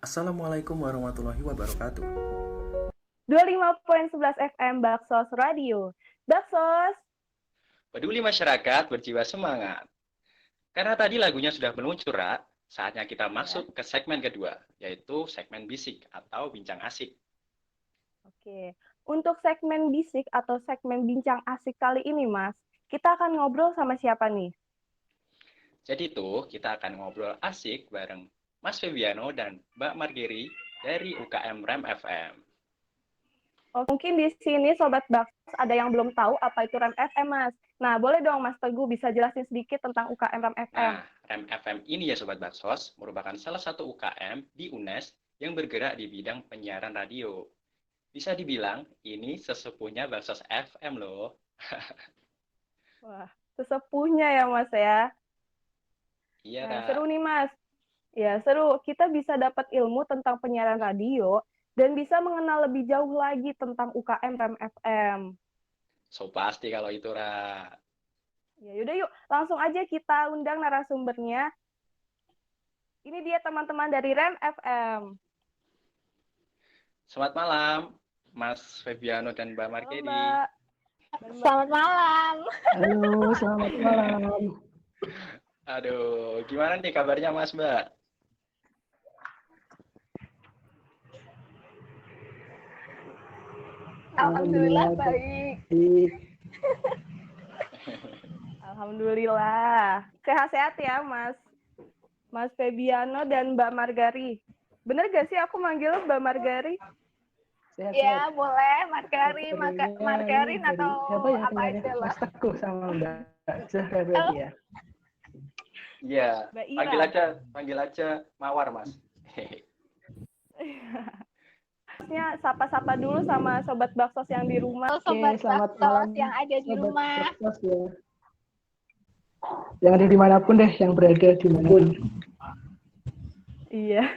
Assalamualaikum warahmatullahi wabarakatuh. 25.11 FM Baksos Radio. Baksos. Peduli masyarakat berjiwa semangat. Karena tadi lagunya sudah meluncur, Ra, saatnya kita masuk ke segmen kedua, yaitu segmen bisik atau bincang asik. Oke, untuk segmen bisik atau segmen bincang asik kali ini, Mas, kita akan ngobrol sama siapa nih? Jadi tuh, kita akan ngobrol asik bareng Mas Febiano dan Mbak Margeri dari UKM REM FM. Oh, mungkin di sini Sobat Baksos ada yang belum tahu apa itu REM FM, Mas. Nah, boleh dong Mas Teguh bisa jelasin sedikit tentang UKM REM FM. Nah, REM FM ini ya Sobat Baksos, merupakan salah satu UKM di UNES yang bergerak di bidang penyiaran radio. Bisa dibilang, ini sesepuhnya Baksos FM loh. Wah, sesepuhnya ya Mas ya. Iya, Nah, Ra. seru nih Mas. Ya, seru. Kita bisa dapat ilmu tentang penyiaran radio dan bisa mengenal lebih jauh lagi tentang UKM REM FM. So pasti kalau itu, Ra. Ya, yaudah yuk, langsung aja kita undang narasumbernya. Ini dia teman-teman dari REM FM. Selamat malam, Mas Febiano dan Mbak Halo Margeri. Mbak. Selamat malam. Halo, selamat malam. Aduh, gimana nih kabarnya Mas Mbak? Alhamdulillah baik. Alhamdulillah. Sehat-sehat ya Mas. Mas Febiano dan Mbak Margari. Bener gak sih aku manggil Mbak Margari? Sehat, Ya, sehat. boleh Margarin, Kabarnya Margarin dari atau siapa ya apa namanya? aja lah. Mas Teguh sama Mbak Zahra berarti ya. Iya, Mbak Ira. panggil aja Mawar Mas. Maksudnya sapa-sapa dulu sama Sobat Baksos yang di rumah. Sobat selamat Baksos malam yang ada di Sobat rumah. Baksos ya. Yang ada dimanapun deh, yang berada dimanapun. Iya.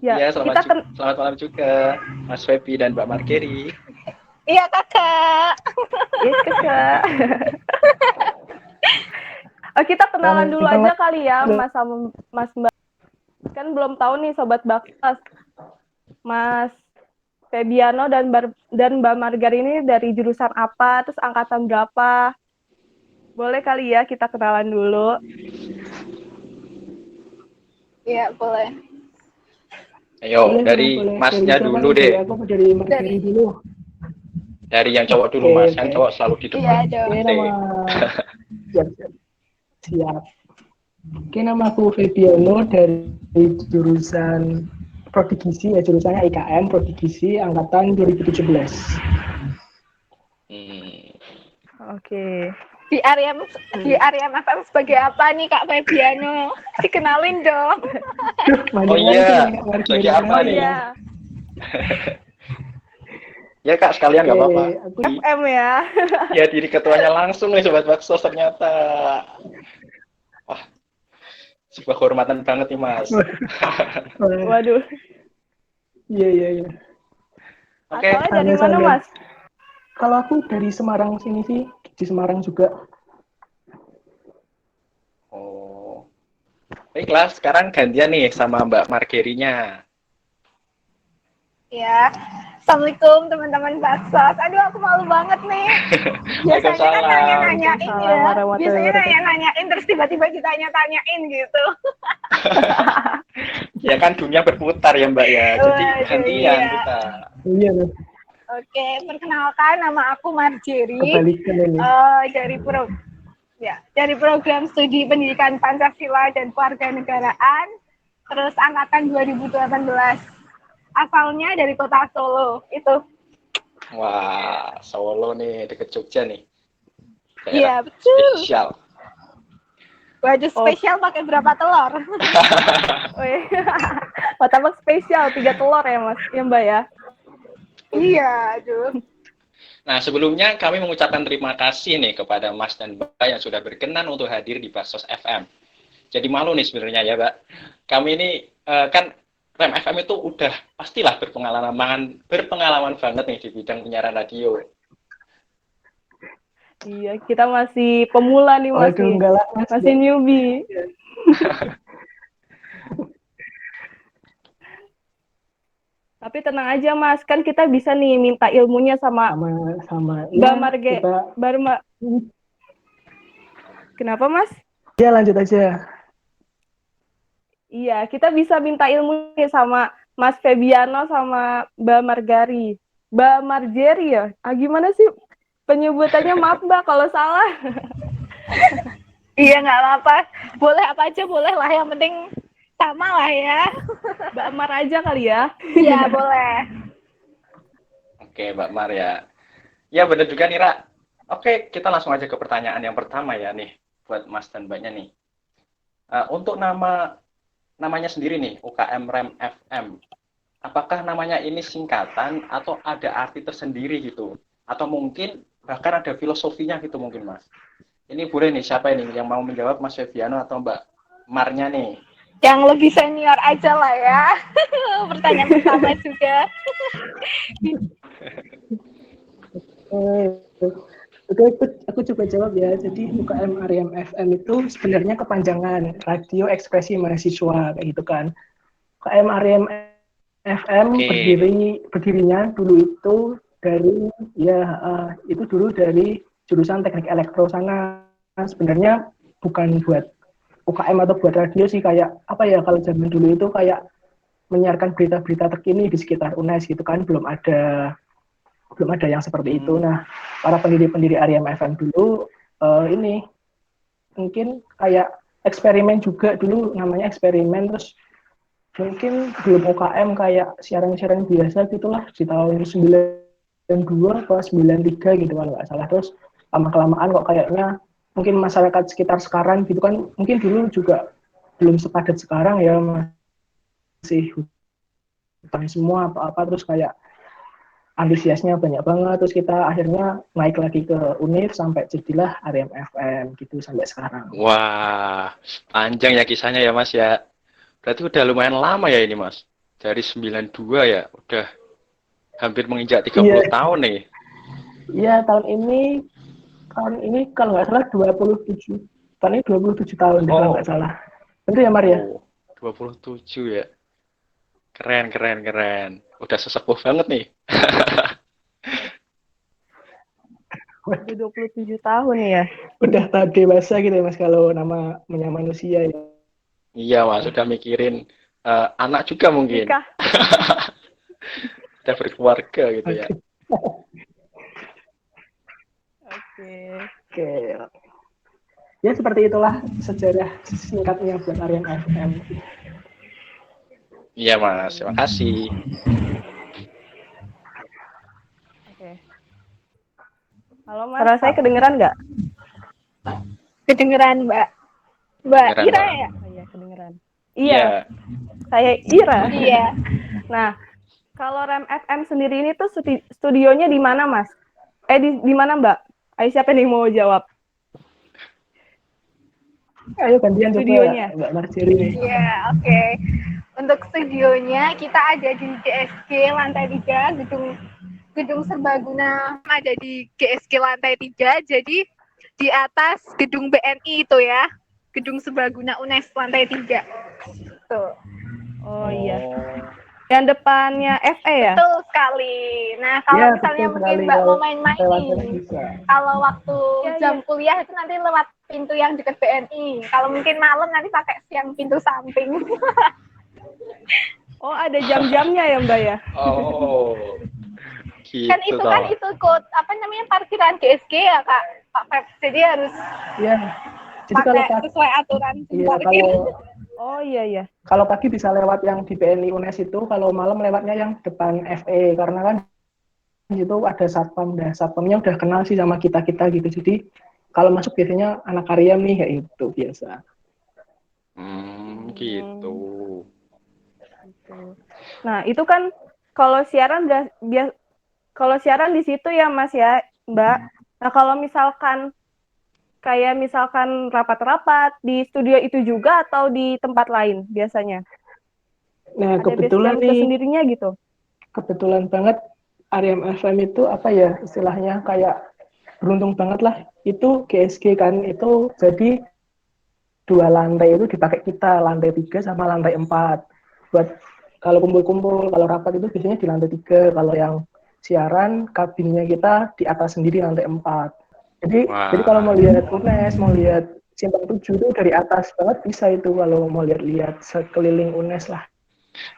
Iya, selamat malam juga Mas Febi dan Mbak Margeri. Iya, Kakak. Iya, Kakak. Oh, kita kenalan dulu aja kali ya, Mas sama Mas Mbak. Kan belum tahu nih Sobat Baksos. Mas Febiano dan Mbak Margari ini dari jurusan apa, terus angkatan berapa? Boleh kali ya kita kenalan dulu. Iya, boleh. Ayo, Boleh, dari boleh. Masnya Dari dulu siapa deh. nih? Aku dari Margeri dulu. Dari yang cowok dulu Oke, Mas, kan oke. cowok selalu di Iya, depan. dong. Oke, nama siap, siap. Siap. Oke, nama aku Febiano dari jurusan Prodi Gizi, ya jurusannya IKM Prodi Gizi angkatan 2017. Oke. Di area FM sebagai apa nih Kak Febiano? Dikenalin dong. Oh iya, sebagai apa nih? Iya, Ya Kak, sekalian nggak apa-apa. Aku FM ya. Ya diri ketuanya langsung nih Sobat Baksos ternyata. Wah, sebuah kehormatan banget nih Mas. Waduh. Iya. Oke, Asalnya dari mana, Sama-sama. Mas? Kalau aku dari Semarang sini sih, di Semarang juga. Oh. Baiklah, sekarang gantian nih sama Mbak Margerinya. Ya. Assalamualaikum teman-teman Baksos. Aduh, aku malu banget nih. Biasanya kan nanya-nanyain ya. Biasanya nanya-nanyain terus tiba-tiba ditanya-tanyain gitu. Ya kan dunia berputar ya Mbak ya. Jadi Waduh, gantian iya. kita. Iya, Oke, perkenalkan nama aku Margeri. kebalikan ini. Dari program studi pendidikan Pancasila dan Kewarganegaraan, terus angkatan 2018. Asalnya dari kota Solo, itu. Wah, Solo nih deket Jogja nih. Iya, betul. Spesial. Baju spesial pakai berapa telur? Martabak spesial 3 telur ya, Mas? Ya, Mbak ya? Iya, aduh. Nah, sebelumnya kami mengucapkan terima kasih nih kepada Mas dan Mbak yang sudah berkenan untuk hadir di Baksos FM. Jadi malu nih sebenarnya ya, Mbak. Kami ini kan REM FM itu udah pastilah berpengalaman banget nih di bidang penyiaran radio. Iya, kita masih pemula nih, Waduh, enggak lah, Mas. masih newbie. Tapi tenang aja Mas, kan kita bisa nih minta ilmunya sama sama Mbak ya, Marge. kita Kenapa Mas? ya lanjut aja. Iya, kita bisa minta ilmunya sama Mas Febiano sama Mbak Margari. Mbak Margeri ya? Gimana sih penyebutannya? Maaf Mbak kalau salah. Iya nggak apa-apa, boleh apa aja boleh lah, yang penting sama lah ya. Mbak Mar aja kali ya. Iya boleh. Oke, Mbak Mar ya. Ya benar juga nih, Ra. Oke, kita langsung aja ke pertanyaan yang pertama ya nih, buat Mas dan Mbaknya nih. Untuk namanya sendiri nih, UKM Rem FM. Apakah namanya ini singkatan atau ada arti tersendiri gitu? Atau mungkin bahkan ada filosofinya gitu mungkin, Mas? Ini boleh nih, siapa ini yang mau menjawab, Mas Febiano atau Mbak Marnya nih? Yang lebih senior aja lah ya. Pertanyaan pertama juga. Oke, aku coba jawab ya. Jadi UKM Ariam FM itu sebenarnya kepanjangan Radio Ekspresi Mahasiswa kayak gitu kan. UKM Ariam FM berdirinya dulu itu dari itu dulu dari jurusan Teknik Elektro sana. Sebenarnya bukan buat UKM atau buat radio sih, kayak apa ya, kalau zaman dulu itu kayak menyiarkan berita-berita terkini di sekitar UNES gitu kan, belum ada yang seperti itu. Nah, para pendiri Ariam FM dulu ini mungkin kayak eksperimen juga dulu, namanya eksperimen, terus mungkin belum UKM, kayak siaran-siaran biasa gitulah di tahun 92 atau 93 gitu kalau nggak salah. Terus lama-kelamaan kok kayaknya mungkin masyarakat sekitar sekarang gitu kan, mungkin dulu juga belum sepadat sekarang ya, masih hutan semua apa-apa, terus kayak antusiasnya banyak banget, terus kita akhirnya naik lagi ke UNIF sampai jadilah Ariam FM gitu sampai sekarang. Wah, panjang ya kisahnya ya Mas ya. Berarti udah lumayan lama ya ini Mas. Dari 92 ya, udah hampir menginjak 30 tahun nih. Iya, tahun ini kalau nggak salah 27. Tahun ini 27 tahun deh, kalau nggak salah. Betul ya, Maria? 27 ya. Keren. Udah sesepuh banget nih. Udah 27 tahun ya. Udah tahap dewasa gitu ya Mas, kalau namanya manusia ya. Iya Mas, udah mikirin anak juga mungkin. Nikah. Udah berkeluarga gitu ya. Oke. Ya seperti itulah sejarah singkatnya buat Ariam FM. Iya Mas, terima kasih. Oke. Halo Mas, suara saya kedengeran nggak? Kedengeran Mbak Kedengeran, Ira Mbak. ya? Oh, iya, kedengeran. Iya, saya Ira. Iya. Nah, kalau Rem FM sendiri ini tuh studionya di mana Mas? Di mana Mbak? Ayo siapa nih mau jawab? Ayo gantian Studionya. coba Mbak Marjeri nih. Iya, oke. Untuk studionya kita ada di GSG lantai 3, gedung Serbaguna, ada di GSG lantai 3. Jadi di atas gedung BNI itu ya. Gedung Serbaguna UNES lantai 3. Tuh. Oh iya. Yang depannya FE ya? Betul sekali. Nah, kalau Ya, misalnya betul mungkin sekali. Mbak mau Lewat main-main, bisa. kalau waktu Ya, jam kuliah itu nanti lewat pintu yang dekat BNI. Kalau mungkin malam nanti pakai yang pintu samping. Oh, ada jam-jamnya ya Mbak ya? Oh. Gitu Kan itu kan itu code apa namanya parkiran GSG ya Kak Pak Feb. Jadi harus Iya. Jadi kalau pakai sesuai aturan parkir. Oh iya. Kalau pagi bisa lewat yang di BNI UNES itu, kalau malam lewatnya yang depan FE, karena kan itu ada satpam, satpamnya udah kenal sih sama kita gitu. Jadi kalau masuk biasanya anak Ariam nih kayak itu biasa. Gitu. Nah, itu kan kalau siaran di situ ya Mas ya, Mbak. Nah, kalau misalkan rapat-rapat di studio itu juga atau di tempat lain biasanya? Nah, ada kebetulan base nih, sendirinya gitu. kebetulan banget Ariam FM itu apa ya istilahnya, kayak beruntung banget lah. Itu GSG kan, itu jadi 2 lantai itu dipakai kita, lantai 3 sama lantai 4 buat kalau kumpul-kumpul, kalau rapat itu biasanya di lantai 3. Kalau yang siaran, kabinnya kita di atas sendiri lantai 4. Jadi kalau mau lihat UNES, mau lihat Simpang 7 itu dari atas banget bisa itu kalau mau lihat sekeliling UNES lah.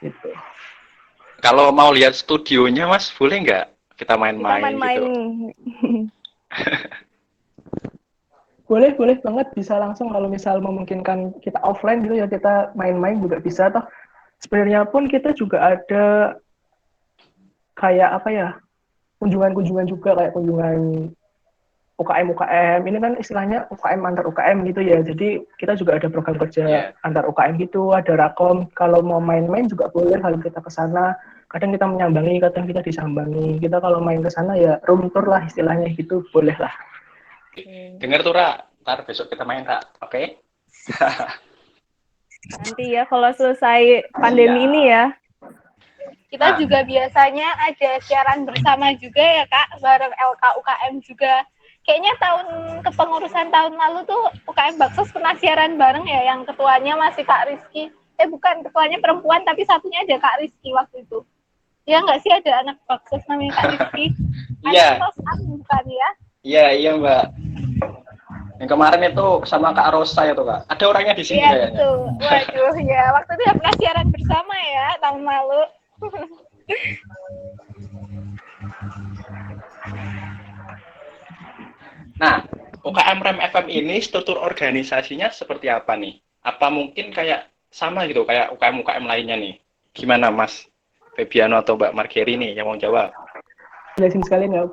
Gitu. Kalau mau lihat studionya Mas, boleh nggak kita main-main gitu? Boleh banget, bisa langsung kalau misal memungkinkan kita offline gitu ya, kita main-main juga bisa. Toh sebenarnya pun kita juga ada kayak apa ya, kunjungan juga, kayak kunjungan UKM. Ini kan istilahnya UKM antar UKM gitu ya. Jadi kita juga ada program kerja antar UKM gitu, ada rakom. Kalau mau main-main juga boleh kalau kita ke sana. Kadang kita menyambangi, kadang kita disambangi. Kita kalau main ke sana ya room tour lah istilahnya gitu, boleh lah. Dengar tuh Ra, ntar besok kita main Ra, oke? Nanti ya kalau selesai pandemi ini ya. Kita juga biasanya ada siaran bersama juga ya Kak, bareng LK UKM juga. Kayaknya kepengurusan tahun lalu tuh UKM Baksos pernah siaran bareng ya, yang ketuanya masih Kak Rizky. Bukan, ketuanya perempuan tapi satunya ada Kak Rizky waktu itu. Ya nggak sih, ada anak Baksos namanya Kak Rizky? Iya. Bukan ya? Iya Mbak. Yang kemarin itu sama Kak Rosa itu Kak. Ada orangnya di sini kayaknya. Iya betul. Waduh ya, waktu itu ya pernah siaran bersama ya tahun lalu. Nah, UKM Rem FM ini struktur organisasinya seperti apa nih? Apa mungkin kayak sama gitu kayak UKM-UKM lainnya nih? Gimana Mas Febiano atau Mbak Margeri nih yang mau jawab? Jelasin sekalian ya.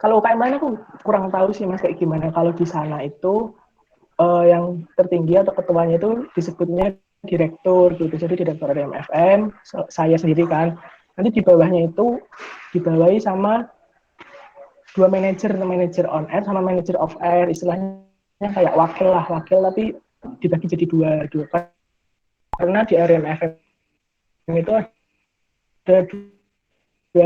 Kalau UKM lain aku kurang tahu sih Mas kayak gimana. Kalau di sana itu yang tertinggi atau ketuanya itu disebutnya direktur gitu. Jadi direktur Rem FM, saya sendiri kan. Nanti di bawahnya itu dibawahi sama 2 manajer on air sama manajer off air, istilahnya kayak wakil tapi dibagi jadi dua. Karena di RMFM itu ada 2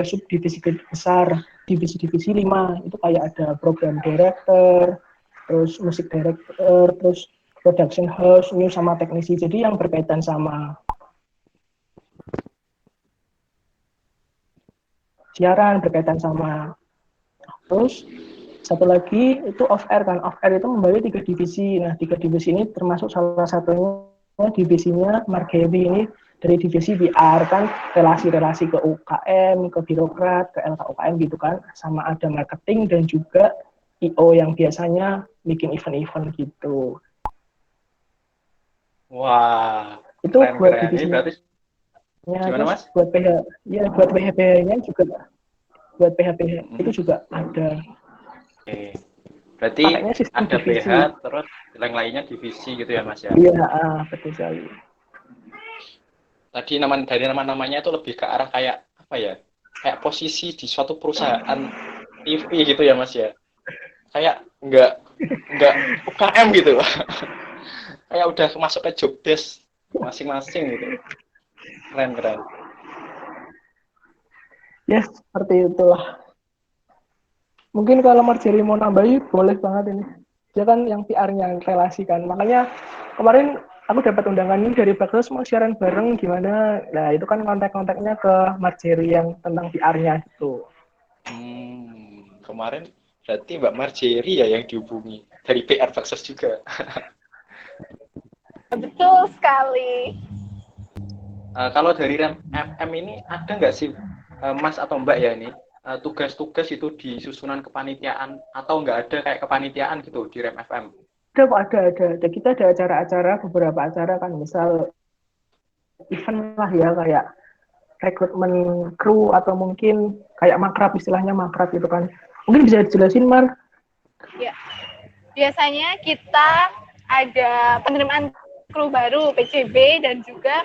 subdivisi besar, divisi 5, itu kayak ada program director, terus musik director, terus production house, news sama teknisi. Jadi yang berkaitan sama siaran, berkaitan sama. Terus satu lagi itu off air kan. Off air itu membagi 3 divisi. Nah, 3 divisi ini termasuk salah satunya divisinya Margeri ini dari divisi PR kan, relasi-relasi ke UKM, ke birokrat, ke LK UKM gitu kan. Sama ada marketing dan juga IO yang biasanya bikin event-event gitu. Wah, Itu buat divisinya. Gimana Mas? Buat buat PHP-nya juga. Buat PHP itu juga ada. Oke. Berarti ada divisi. PH terus yang lainnya divisi gitu ya Mas ya? Iya, betul sekali. Tadi dari nama-namanya itu lebih ke arah kayak apa ya? Kayak posisi di suatu perusahaan TV gitu ya Mas ya? Kayak enggak UKM gitu. Kayak udah masuk ke job desk masing-masing gitu. Keren. Ya, seperti itulah. Mungkin kalau Margeri mau nambahin, boleh banget ini. Dia kan yang PR-nya relasi kan. Makanya kemarin aku dapat undangan ini dari Baksos mau siaran bareng gimana. Nah, itu kan kontak-kontaknya ke Margeri yang tentang PR-nya itu. Kemarin berarti Mbak Margeri ya yang dihubungi dari PR Baksos juga. Betul sekali. Kalau dari Rem FM ini ada nggak sih Mas atau Mbak ya ini tugas-tugas itu di susunan kepanitiaan atau nggak ada kayak kepanitiaan gitu di Rem FM? Ada. Kita ada acara-acara, beberapa acara kan, misal event lah ya, kayak rekrutmen kru atau mungkin kayak makrab, istilahnya makrab gitu kan. Mungkin bisa dijelasin Mar? Ya, biasanya kita ada penerimaan kru baru PCB dan juga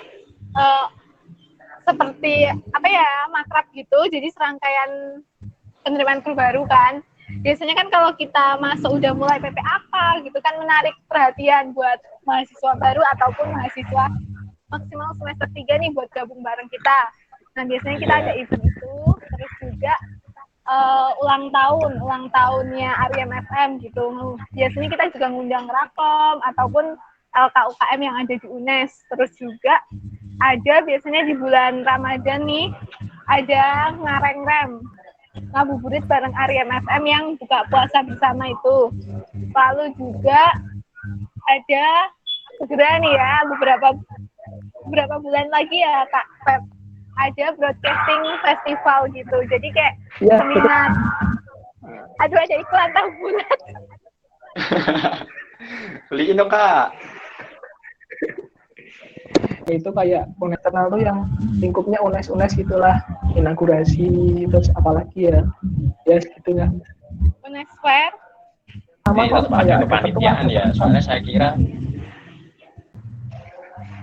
seperti apa ya, makrab gitu. Jadi serangkaian penerimaan kru baru kan. Biasanya kan kalau kita masuk udah mulai PP apa gitu kan, menarik perhatian buat mahasiswa baru ataupun mahasiswa maksimal semester 3 nih buat gabung bareng kita. Nah, biasanya kita ada event itu, terus juga ulang tahunnya Ariem FM gitu. Biasanya kita juga ngundang Rakom ataupun LK UKM yang ada di UNES. Terus juga ada biasanya di bulan Ramadan nih, ada ngareng-rem, ngabuburit bareng Ariem FM yang buka puasa bersama itu. Lalu juga ada segera nih ya, beberapa bulan lagi ya Kak Feb, ada broadcasting festival gitu. Jadi kayak seminar. Aduh, ada iklan tahu bulat. Beliin dong Kak. Itu kayak internal tuh yang lingkupnya UNES gitulah, inaugurasi terus apalagi ya segitunya. UNES Fair. Sama Tetap kok ada kayak kepanitiaan ya, soalnya saya kira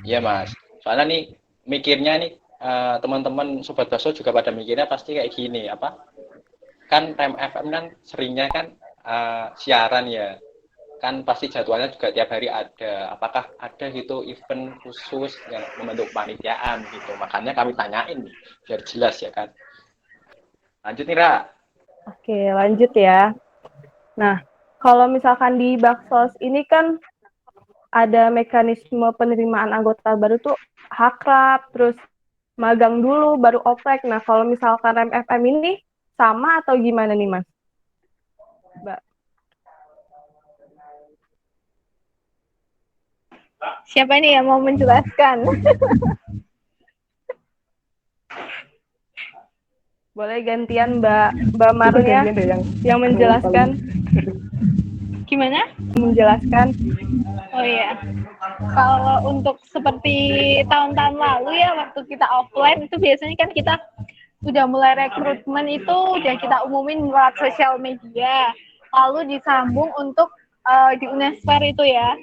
iya Mas, soalnya nih mikirnya nih teman-teman Sobat Bakso juga pada mikirnya pasti kayak gini, apa kan Rem FM kan seringnya kan siaran ya, kan pasti jadwalnya juga tiap hari ada, apakah ada gitu event khusus yang membentuk panitiaan gitu, makanya kami tanyain nih biar jelas ya kan. Lanjut nih Ra. Oke, lanjut ya. Nah, kalau misalkan di Baksos ini kan ada mekanisme penerimaan anggota baru tuh hakrab, terus magang dulu, baru oprek. Nah, kalau misalkan Rem FM ini sama atau gimana nih, Mas? Mbak. Siapa nih yang mau menjelaskan? Boleh gantian Mbak Marun ya, yang menjelaskan. Gimana? Menjelaskan. Oh iya. Kalau untuk seperti tahun-tahun lalu ya, waktu kita offline itu biasanya kan kita udah mulai rekrutmen itu udah kita umumin lewat sosial media. Lalu disambung untuk di UNES Fair itu ya.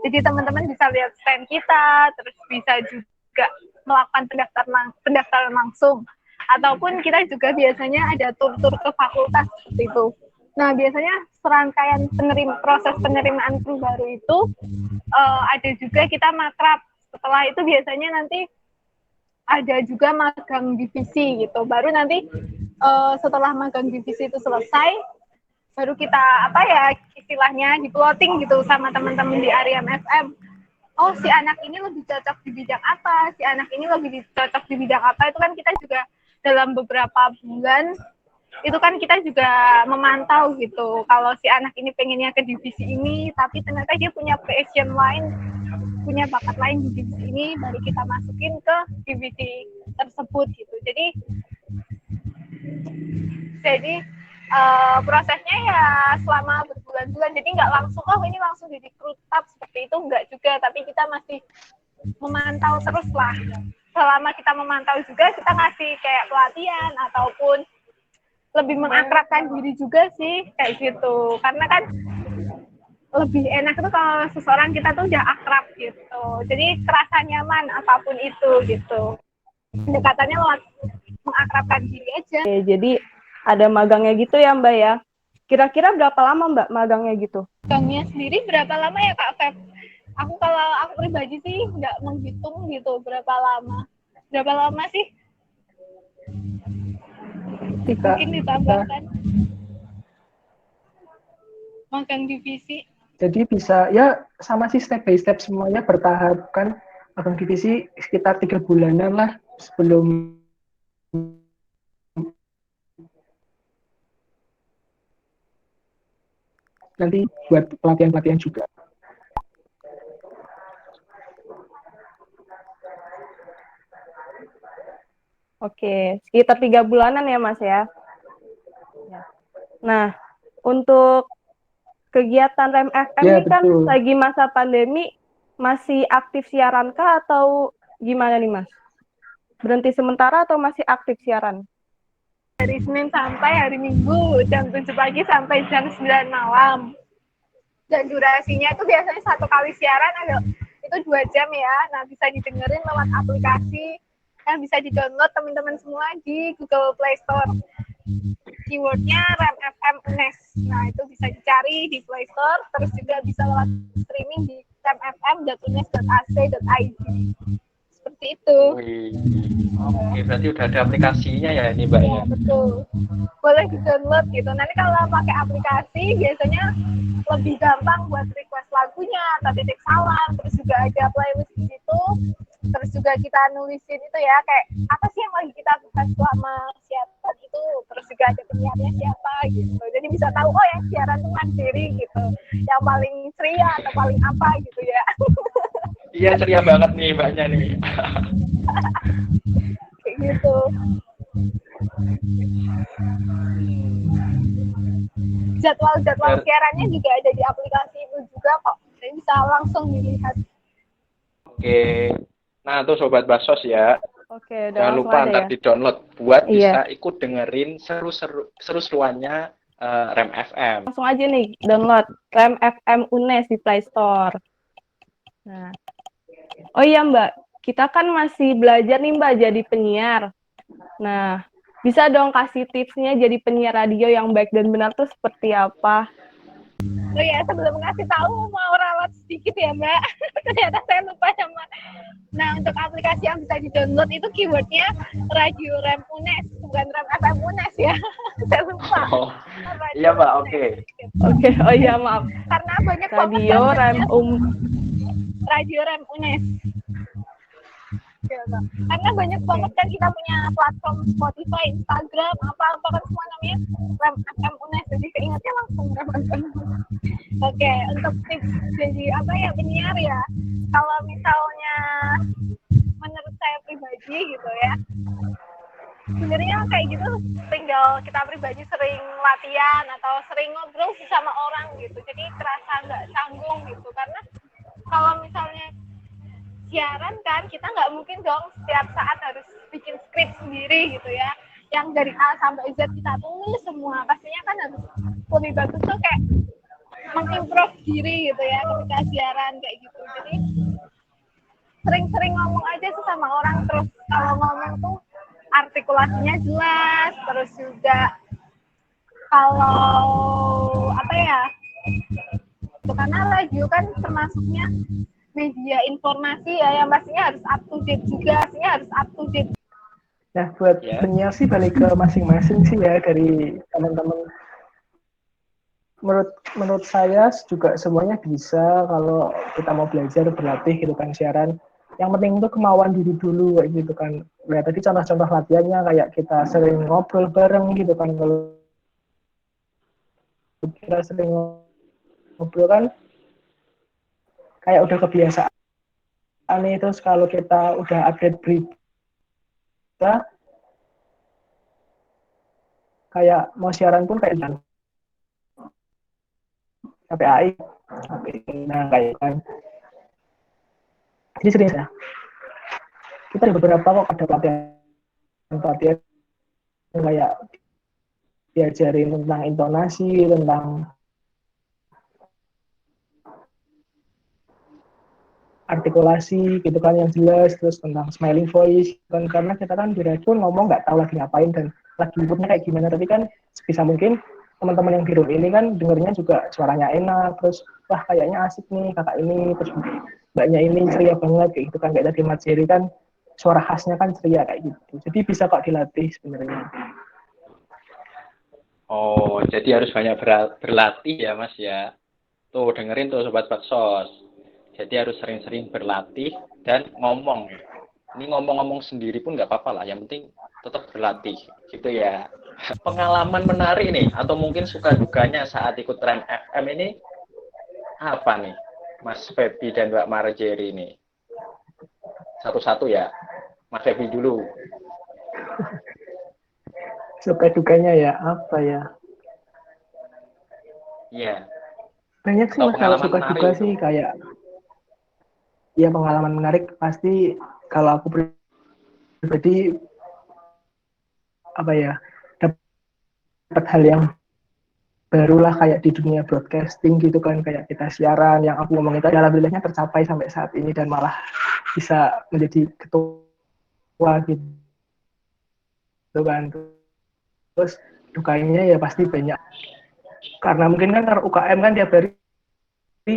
Jadi teman-teman bisa lihat stand kita, terus bisa juga melakukan pendaftaran langsung. Ataupun kita juga biasanya ada tur-tur ke fakultas seperti itu. Nah, biasanya serangkaian proses penerimaan kru baru itu ada juga kita makrab. Setelah itu biasanya nanti ada juga magang divisi gitu. Baru nanti setelah magang divisi itu selesai, baru kita istilahnya di plotting gitu sama teman-teman di Ariem FM. Oh, si anak ini lebih cocok di bidang apa, si anak ini lebih cocok di bidang apa. Itu kan kita juga dalam beberapa bulan itu kan kita juga memantau gitu. Kalau si anak ini pengennya ke divisi ini, tapi ternyata dia punya passion lain, punya bakat lain di divisi ini, baru kita masukin ke divisi tersebut gitu. Jadi prosesnya ya selama berbulan-bulan. Jadi nggak langsung ini langsung direkrut seperti itu, nggak juga. Tapi kita masih memantau terus lah. Selama kita memantau juga, kita ngasih kayak pelatihan ataupun lebih mengakrabkan diri juga sih kayak gitu. Karena kan lebih enak itu kalau seseorang kita tuh udah akrab gitu. Jadi terasa nyaman apapun itu gitu. Pendekatannya lewat mengakrabkan diri aja. Oke, jadi ada magangnya gitu ya Mbak ya. Kira-kira berapa lama Mbak magangnya gitu? Magangnya sendiri berapa lama ya Kak Feb? Kalau aku pribadi sih nggak menghitung gitu berapa lama. Berapa lama sih? Mungkin ditambahkan. Magang divisi. Jadi bisa ya sama sih step by step semuanya bertahap kan. Magang divisi sekitar 3 bulanan lah sebelum nanti buat pelatihan-pelatihan juga. Oke, sekitar 3 bulanan ya Mas ya. Nah, untuk kegiatan Rem FM Ya, ini kan betul. lagi masa pandemi, masih aktif siaran kah atau gimana nih Mas? Berhenti sementara atau masih aktif siaran? Dari Senin sampai hari Minggu, jam 7 pagi sampai jam 9 malam. Dan durasinya itu biasanya 1 kali siaran itu 2 jam ya. Nah, bisa didengerin lewat aplikasi yang bisa di-download teman-teman semua di Google Play Store. Keywordnya Rem FM UNES. Nah, itu bisa dicari di Play Store, terus juga bisa lewat streaming di remfm.unes.ac.id. Seperti itu. Oke, berarti udah ada aplikasinya ya ini Mbak ya? Iya, betul. Boleh di-download gitu. Nanti kalau pakai aplikasi biasanya lebih gampang buat request lagunya atau titik salam, terus juga ada playlist di situ. Terus juga kita nulisin itu ya, kayak apa sih yang lagi kita bahas selama siaran itu. Terus juga ada penyiarnya siapa gitu. Jadi bisa tahu oh yang siaran tuh mandiri gitu. Yang paling ceria atau paling apa gitu ya. Iya, ceria banget nih mbaknya nih. Kayak gitu. Jadwal siarannya juga ada di aplikasi itu juga kok. Jadi bisa langsung dilihat. Oke. Nah, tuh Sobat Basos ya. Oke, udah Jangan langsung lupa ada ntar ya. di-download buat Iya. bisa ikut dengerin seru-seruannya Rem FM. Langsung aja nih download Rem FM UNES di Play Store. Nah. Oh iya Mbak, kita kan masih belajar nih Mbak jadi penyiar. Nah, bisa dong kasih tipsnya jadi penyiar radio yang baik dan benar tuh seperti apa? Oh ya, sebelum ngasih tahu mau rawat sedikit ya Mbak. Ternyata saya lupa sama. Nah, untuk aplikasi yang bisa di-download itu keywordnya Radio Rem UNES, bukan Rem FM UNES ya. Saya lupa. Oh, iya Mbak, oke. Oke, oh iya maaf. Karena banyak Radio Rem Radio Rem UNES. Gitu. Karena banyak banget kan kita punya platform Spotify, Instagram, apa-apa kan semua namanya Rem FM UNES. Jadi keingetnya langsung Rem FM. Oke, untuk tips jadi apa ya penyiar ya. Kalau misalnya menurut saya pribadi gitu ya. Sebenarnya kayak gitu tinggal kita pribadi sering latihan atau sering ngobrol sih sama orang gitu. Jadi terasa nggak canggung gitu. Karena kalau misalnya siaran kan kita nggak mungkin dong setiap saat harus bikin skrip sendiri gitu ya. Yang dari A sampai Z kita tulis semua. Pastinya kan harus lebih bagus tuh kayak mengimprove diri gitu ya ketika siaran kayak gitu. Jadi sering-sering ngomong aja sih sama orang. Terus kalau ngomong tuh artikulasinya jelas. Terus juga kalau apa ya, karena radio kan termasuknya media informasi ya yang pastinya harus up to date juga. Pastinya harus up to date. Nah, buat penyiar sih balik ke masing-masing sih ya dari teman-teman. Menurut saya juga semuanya bisa kalau kita mau belajar berlatih gitu kan siaran. Yang penting itu kemauan diri dulu kayak gitu kan. Nah, tadi contoh-contoh latihannya kayak kita sering ngobrol bareng gitu kan. Kalau kita sering ngobrol kan kayak udah kebiasaan nih. Terus kalau kita udah update berita kayak mau siaran pun kayak jangan KPI, nah kayak kan. Jadi serius ya. Kita ada beberapa kok ada pelatihan kayak diajarin tentang intonasi, tentang artikulasi gitu kan yang jelas, terus tentang smiling voice kan, karena kita kan di radio ngomong nggak tahu lagi ngapain dan lagi inputnya kayak gimana, tapi kan sebisa mungkin teman-teman yang di room ini kan dengernya juga suaranya enak, terus wah kayaknya asik nih kakak ini, terus mbaknya ini ceria banget kayak gitu kan, kayak tadi Mas Jerry kan suara khasnya kan ceria kayak gitu, jadi bisa kok dilatih sebenarnya. Oh, jadi harus banyak berlatih ya Mas ya. Tuh dengerin tuh Sobat Baksos. Jadi harus sering-sering berlatih dan ngomong. Ini ngomong-ngomong sendiri pun nggak apa-apa lah, yang penting tetap berlatih gitu ya. Pengalaman menarik nih, atau mungkin suka dukanya saat ikut Rem FM ini apa nih, Mas Feby dan Mbak Marjeri ini? Satu-satu ya, Mas Feby dulu. Suka dukanya ya apa ya? Iya. Banyak sih Mas, kalau suka duka itu sih kayak ya pengalaman menarik pasti kalau aku pribadi apa ya, dapat hal yang barulah kayak di dunia broadcasting gitu kan, kayak kita siaran yang aku ngomong itu alhamdulillahnya tercapai sampai saat ini dan malah bisa menjadi ketua gitu kan. Terus dukanya ya pasti banyak karena mungkin kan UKM kan tiap hari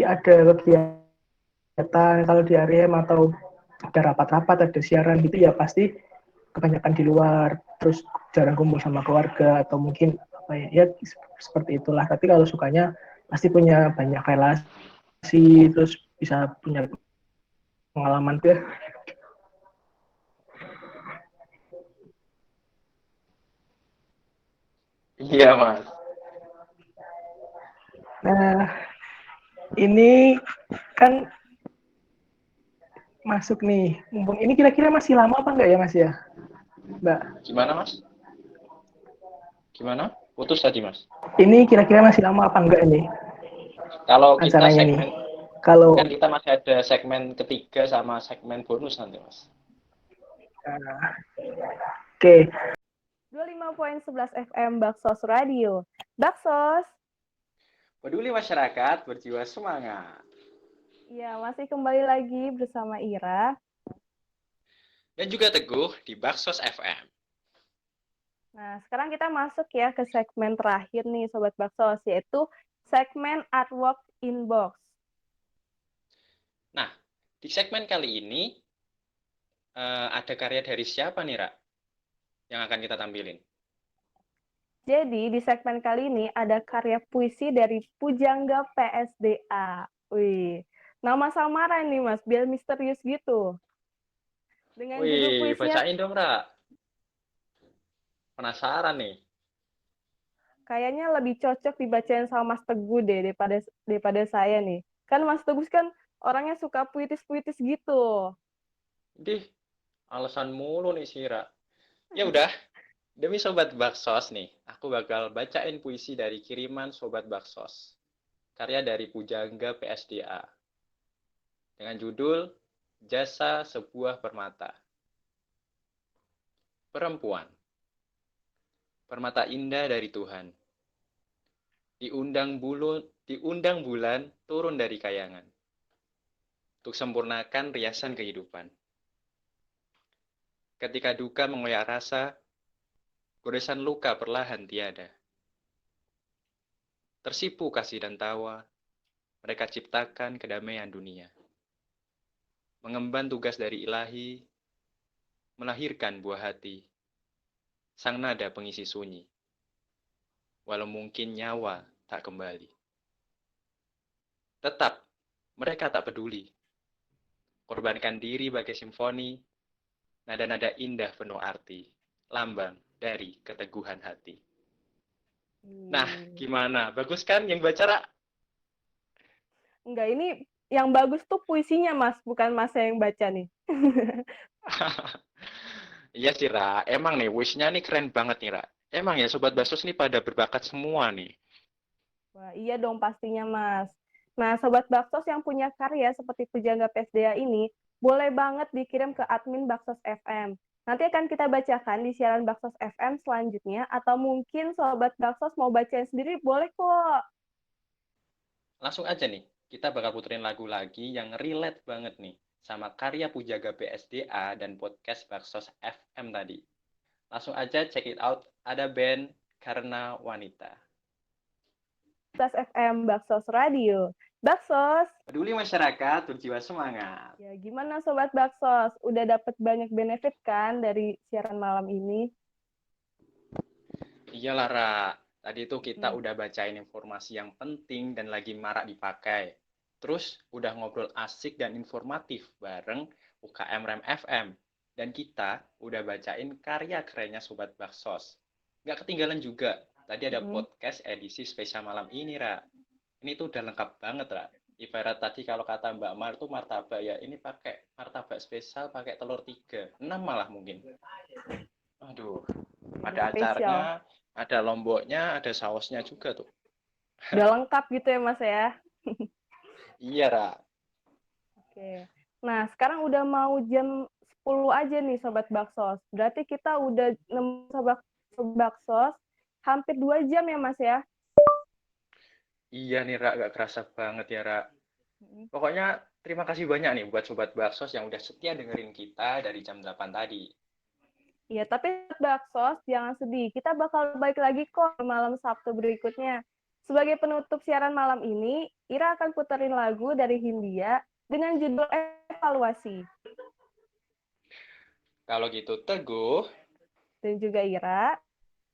ada kegiatan, kalau di ARM atau ada rapat-rapat, ada siaran gitu ya pasti kebanyakan di luar, terus jarang kumpul sama keluarga atau mungkin apa ya seperti itulah. Tapi kalau sukanya pasti punya banyak relasi, terus bisa punya pengalaman tuh Iya, Mas. Nah, ini kan masuk nih. Mumpung ini kira-kira masih lama apa enggak ya, Mas ya? Mbak, Gimana, Mas? Gimana? Putus tadi, Mas. ini kira-kira masih lama apa enggak ini Kalau kita acaranya nih? segmen, Kalau kan kita masih ada segmen ketiga sama segmen bonus nanti, Mas. oke, 25.11 FM Baksos Radio. Baksos. Peduli masyarakat, berjiwa semangat. Ya, masih kembali lagi bersama Ira. Dan juga Teguh di Baksos FM. Nah, sekarang kita masuk ya ke segmen terakhir nih Sobat Baksos, yaitu segmen Artwork Inbox. Nah, di segmen kali ini ada karya dari siapa nih, Ra? Yang akan kita tampilin? Jadi, di segmen kali ini ada karya puisi dari Pujangga PSDA. Wih, nama samaran nih Mas, biar misterius gitu. Dengan judul Wih, puisinya bacain dong, Ra. Penasaran nih. kayaknya lebih cocok dibacain sama Mas Teguh deh daripada saya nih. Kan Mas Teguh kan orangnya suka puitis-puitis gitu. Dih, alasan mulu nih si Ra. Ya udah, demi Sobat Baksos nih, aku bakal bacain puisi dari kiriman Sobat Baksos. Karya dari Pujangga PSDA. Dengan judul Jasa Sebuah Permata. Perempuan. Permata indah dari Tuhan. Diundang bulan turun dari kayangan. Untuk sempurnakan riasan kehidupan. Ketika duka mengoyak rasa, goresan luka perlahan tiada. Tersipu kasih dan tawa, mereka ciptakan kedamaian dunia. Mengemban tugas dari ilahi, melahirkan buah hati. Sang nada pengisi sunyi. Walau mungkin nyawa tak kembali. Tetap, mereka tak peduli. Korbankan diri bagai simfoni, nada-nada indah penuh arti, lambang dari keteguhan hati. Nah, gimana? Bagus kan yang baca, Ra? Enggak, ini yang bagus tuh puisinya Mas, bukan Mas yang baca nih. Iya sih, Ra. Emang nih, wish-nya nih keren banget nih, Ra. Emang ya, Sobat Basos nih pada berbakat semua nih. Wah, iya dong pastinya Mas. Nah, Sobat Baksos yang punya karya seperti Pujangga PSDA ini, boleh banget dikirim ke admin Baksos FM. Nanti akan kita bacakan di siaran Baksos FM selanjutnya, atau mungkin Sobat Baksos mau bacain sendiri, boleh kok. Langsung aja nih, kita bakal puterin lagu lagi yang relate banget nih sama karya Pujangga PSDA dan podcast Baksos FM tadi. Langsung aja check it out, ada band Karena Wanita. Baksos FM, Baksos Radio. Baksos, Peduli masyarakat, berjiwa semangat. ya gimana Sobat Baksos? Udah dapet banyak benefit kan dari siaran malam ini? Iya Lara, tadi itu kita udah bacain informasi yang penting dan lagi marak dipakai. Terus udah ngobrol asik dan informatif bareng UKM Rem FM. Dan kita udah bacain karya kerennya Sobat Baksos. Nggak ketinggalan juga, tadi ada podcast edisi spesial malam ini, Ra. Ini tuh udah lengkap banget, Ra. Ibarat tadi kalau kata Mbak Mar tuh martabak ya, ini pakai martabak spesial, pakai telur 3, 6 malah mungkin. Aduh, ada acaranya, ada lomboknya, ada sausnya juga tuh. Udah lengkap gitu ya Mas ya? Iya, Ra. Oke. Nah, sekarang udah mau jam 10 aja nih Sobat Baksos. Berarti kita udah nemu Sobat Baksos hampir 2 jam ya Mas ya? Iya nih, Ra. Gak kerasa banget ya, Ra. Pokoknya terima kasih banyak nih buat Sobat Baksos yang udah setia dengerin kita dari jam 8 tadi. Iya, tapi Baksos jangan sedih. Kita bakal balik lagi kok malam Sabtu berikutnya. Sebagai penutup siaran malam ini, Ira akan puterin lagu dari Hindia dengan judul Evaluasi. Kalau gitu Teguh Dan juga Ira,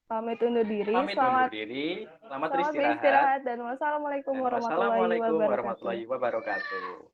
pamit undur diri. Selamat beristirahat. Dan wassalamualaikum warahmatullahi wabarakatuh. Wabarakatuh.